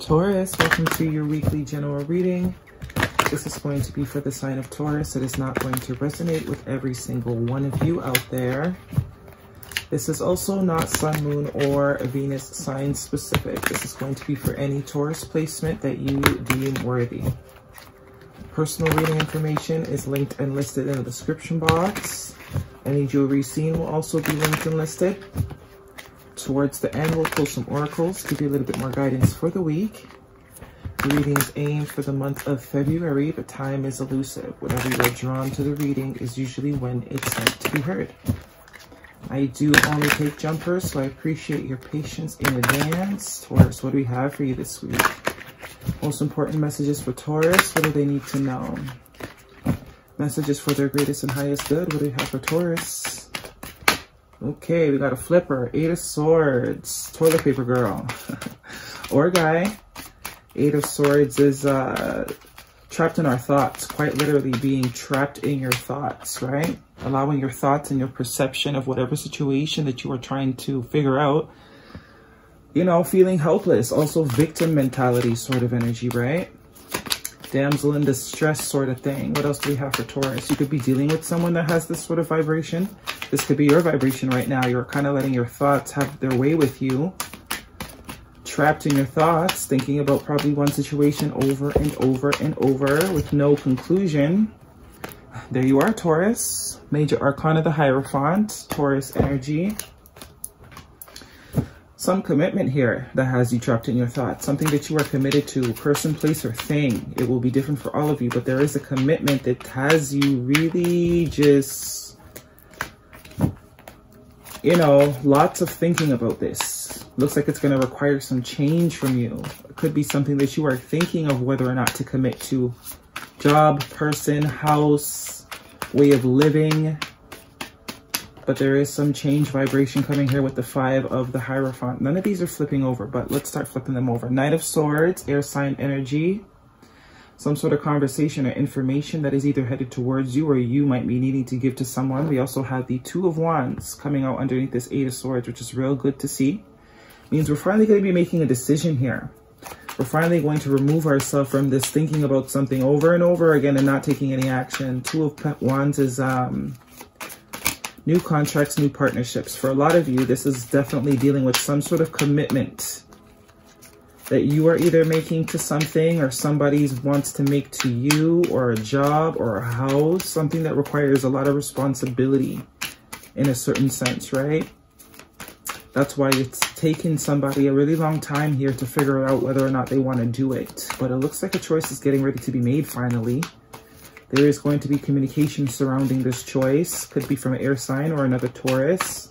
Taurus, welcome to your weekly general reading. This is going to be for the sign of Taurus. It is not going to resonate with every single one of you out there. This is also not Sun, Moon, or Venus sign specific. This is going to be for any Taurus placement that you deem worthy. Personal reading information is linked and listed in the description box. Any jewelry seen will also be linked and listed. Towards the end, we'll pull some oracles, give you a little bit more guidance for the week. The reading is aimed for the month of February, but time is elusive. Whenever you are drawn to the reading is usually when it's meant to be heard. I do only take jumpers, so I appreciate your patience in advance. Taurus, what do we have for you this week? Most important messages for Taurus, what do they need to know? Messages for their greatest and highest good, what do we have for Taurus? Okay, we got a flipper, 8 of Swords, toilet paper girl, or guy. 8 of Swords is trapped in our thoughts, quite literally being trapped in your thoughts, right? Allowing your thoughts and your perception of whatever situation that you are trying to figure out, you know, feeling helpless. Also victim mentality sort of energy, right? Damsel in distress sort of thing. What else do we have for Taurus? You could be dealing with someone that has this sort of vibration. This could be your vibration right now. You're kind of letting your thoughts have their way with you. Trapped in your thoughts, thinking about probably one situation over and over and over with no conclusion. There you are, Taurus. Major Arcana, the Hierophant, Taurus energy. Some commitment here that has you trapped in your thoughts. Something that you are committed to, person, place, or thing. It will be different for all of you, but there is a commitment that has you really just, you know, lots of thinking about this. Looks like it's going to require some change from you. It could be something that you are thinking of whether or not to commit to. Job, person, house, way of living. But there is some change vibration coming here with the 5 of the Hierophant. None of these are flipping over, but let's start flipping them over. Knight of Swords, air sign energy. Some sort of conversation or information that is either headed towards you or you might be needing to give to someone. We also have the 2 of Wands coming out underneath this 8 of Swords, which is real good to see. Means we're finally going to be making a decision here. We're finally going to remove ourselves from this thinking about something over and over again and not taking any action. 2 of Wands is new contracts, new partnerships. For a lot of you, this is definitely dealing with some sort of commitment that you are either making to something or somebody wants to make to you, or a job or a house, something that requires a lot of responsibility in a certain sense, right? That's why it's taken somebody a really long time here to figure out whether or not they want to do it. But it looks like a choice is getting ready to be made finally. There is going to be communication surrounding this choice. Could be from an air sign or another Taurus.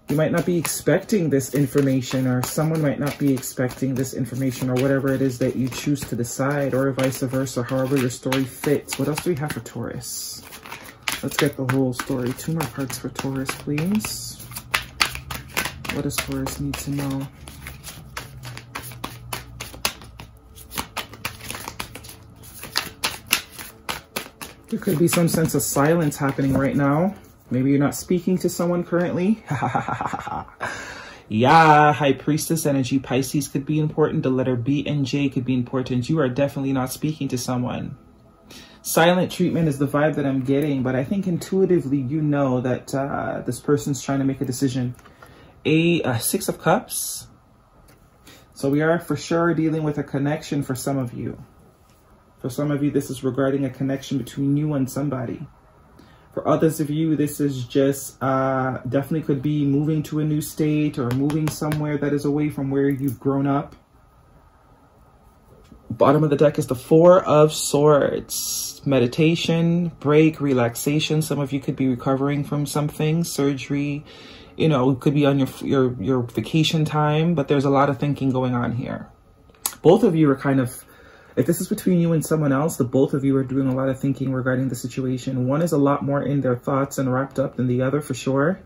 You might not be expecting this information, or someone might not be expecting this information, or whatever it is that you choose to decide, or vice versa, however your story fits. What else do we have for Taurus? Let's get the whole story. 2 more parts for Taurus, please. What does Taurus need to know? There could be some sense of silence happening right now. Maybe you're not speaking to someone currently. Yeah, High Priestess energy. Pisces could be important. The letter B and J could be important. You are definitely not speaking to someone. Silent treatment is the vibe that I'm getting, but I think intuitively you know that this person's trying to make a decision. A 6 of Cups. So we are for sure dealing with a connection for some of you. For some of you, this is regarding a connection between you and somebody. For others of you, this is just definitely could be moving to a new state or moving somewhere that is away from where you've grown up. Bottom of the deck is the 4 of Swords. Meditation, break, relaxation. Some of you could be recovering from something, surgery. You know, it could be on your vacation time, but there's a lot of thinking going on here. Both of you are kind of, if this is between you and someone else, the both of you are doing a lot of thinking regarding the situation. One is a lot more in their thoughts and wrapped up than the other, for sure.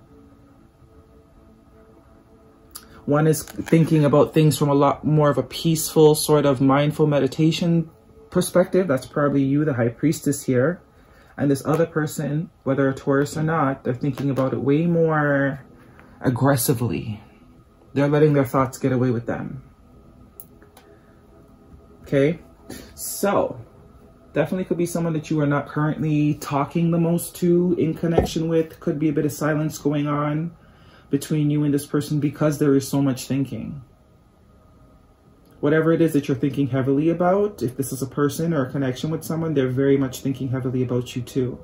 One is thinking about things from a lot more of a peaceful, sort of mindful meditation perspective. That's probably you, the High Priestess here. And this other person, whether a Taurus or not, they're thinking about it way more aggressively. They're letting their thoughts get away with them. Okay, so definitely could be someone that you are not currently talking the most to, in connection with. Could be a bit of silence going on between you and this person because there is so much thinking. Whatever it is that you're thinking heavily about, if this is a person or a connection with someone, they're very much thinking heavily about you too.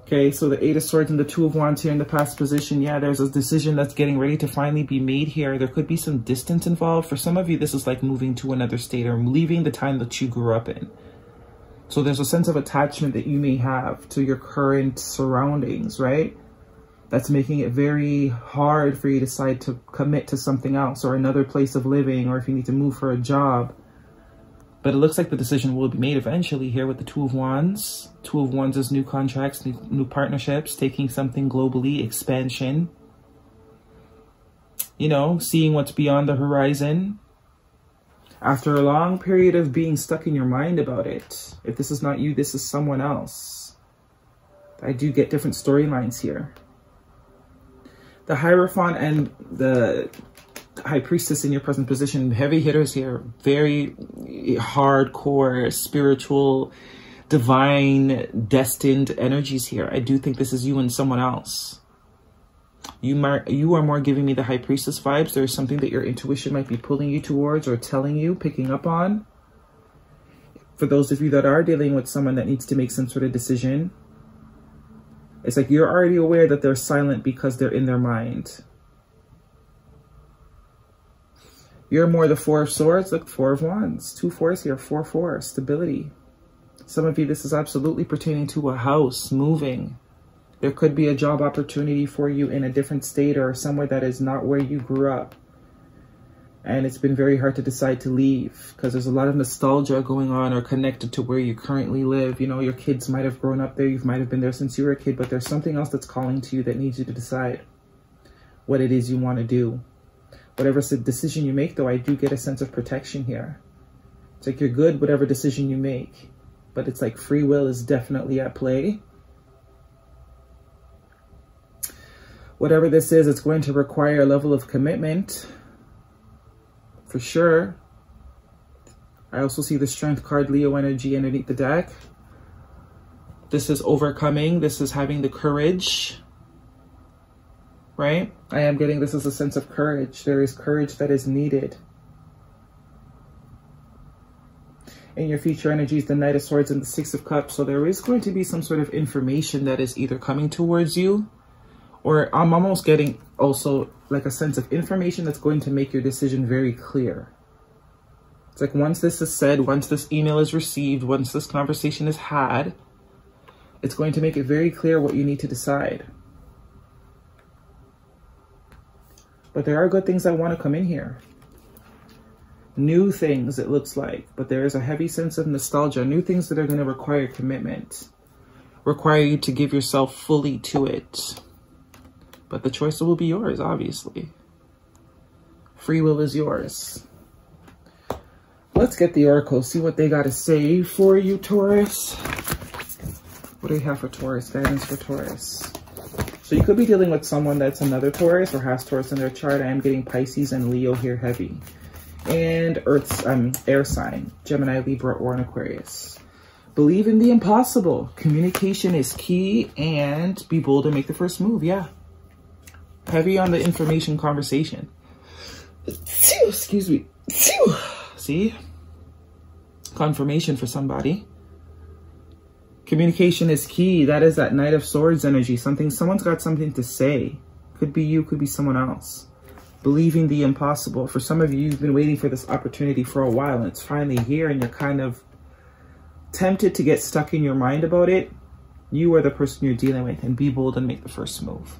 Okay, so the 8 of Swords and the 2 of Wands here in the past position. Yeah, there's a decision that's getting ready to finally be made here. There could be some distance involved. For some of you, this is like moving to another state or leaving the time that you grew up in. So there's a sense of attachment that you may have to your current surroundings, right? That's making it very hard for you to decide to commit to something else or another place of living, or if you need to move for a job. But it looks like the decision will be made eventually here with the 2 of Wands. 2 of Wands is new contracts, new partnerships, taking something globally, expansion. You know, seeing what's beyond the horizon. After a long period of being stuck in your mind about it. If this is not you, this is someone else. I do get different storylines here. The Hierophant and the High Priestess in your present position, heavy hitters here, very hardcore, spiritual, divine, destined energies here. I do think this is you and someone else. You are more giving me the High Priestess vibes. There's something that your intuition might be pulling you towards or telling you, picking up on. For those of you that are dealing with someone that needs to make some sort of decision, it's like you're already aware that they're silent because they're in their mind. You're more the 4 of Swords, look, 4 of Wands, 2 4s here, 4-4, stability. Some of you, this is absolutely pertaining to a house, moving. There could be a job opportunity for you in a different state or somewhere that is not where you grew up. And it's been very hard to decide to leave because there's a lot of nostalgia going on or connected to where you currently live. You know, your kids might have grown up there. You might have been there since you were a kid, but there's something else that's calling to you that needs you to decide what it is you want to do. Whatever decision you make, though, I do get a sense of protection here. It's like you're good, whatever decision you make, but it's like free will is definitely at play. Whatever this is, it's going to require a level of commitment. For sure. I also see the Strength card, Leo energy underneath the deck. This is overcoming. This is having the courage. Right? I am getting this as a sense of courage. There is courage that is needed. In your future energies, the Knight of Swords and the 6 of Cups. So there is going to be some sort of information that is either coming towards you, or I'm almost getting also like a sense of information that's going to make your decision very clear. It's like once this is said, once this email is received, once this conversation is had, it's going to make it very clear what you need to decide. But there are good things that want to come in here. New things, it looks like. But there is a heavy sense of nostalgia. New things that are going to require commitment. Require you to give yourself fully to it. But the choice will be yours, obviously. Free will is yours. Let's get the Oracle, see what they got to say for you, Taurus. What do you have for Taurus? Guidance for Taurus. So you could be dealing with someone that's another Taurus or has Taurus in their chart. I am getting Pisces and Leo here heavy. And Earth's air sign, Gemini, Libra, or an Aquarius. Believe in the impossible. Communication is key, and be bold and make the first move. Yeah. Heavy on the information conversation. Excuse me. See? Confirmation for somebody. Communication is key. That is that Knight of Swords energy. Someone's got something to say. Could be you, could be someone else. Believing the impossible. For some of you, you've been waiting for this opportunity for a while, and it's finally here, and you're kind of tempted to get stuck in your mind about it. You are the person you're dealing with, and be bold and make the first move.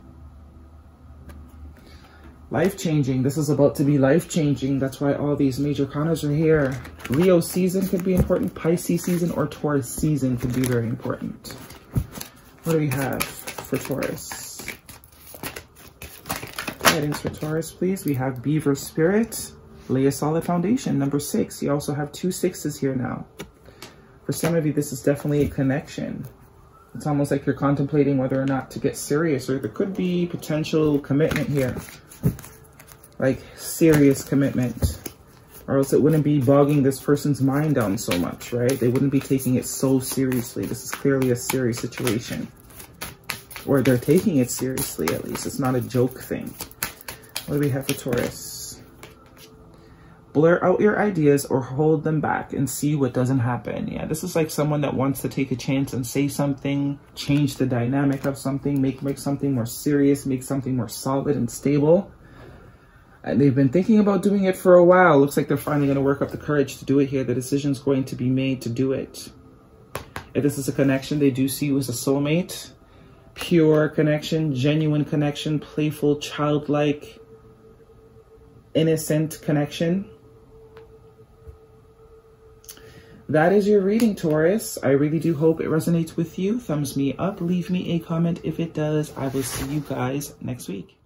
Life-changing. This is about to be life-changing. That's why all these major condos are here. Leo season could be important. Pisces season or Taurus season could be very important. What do we have for Taurus? Guidance for Taurus, please. We have Beaver Spirit. Lay a solid foundation. Number 6. You also have 2 6s here now. For some of you, this is definitely a connection. It's almost like you're contemplating whether or not to get serious, or there could be potential commitment here. Like serious commitment. Or else it wouldn't be bogging this person's mind down so much, right? They wouldn't be taking it so seriously. This is clearly a serious situation. Or they're taking it seriously, at least. It's not a joke thing. What do we have for Taurus? Blur out your ideas or hold them back and see what doesn't happen. Yeah, this is like someone that wants to take a chance and say something, change the dynamic of something, make something more serious, make something more solid and stable. And they've been thinking about doing it for a while. Looks like they're finally going to work up the courage to do it here. The decision's going to be made to do it. If this is a connection, they do see you as a soulmate. Pure connection, genuine connection, playful, childlike, innocent connection. That is your reading, Taurus. I really do hope it resonates with you. Thumbs me up. Leave me a comment if it does. I will see you guys next week.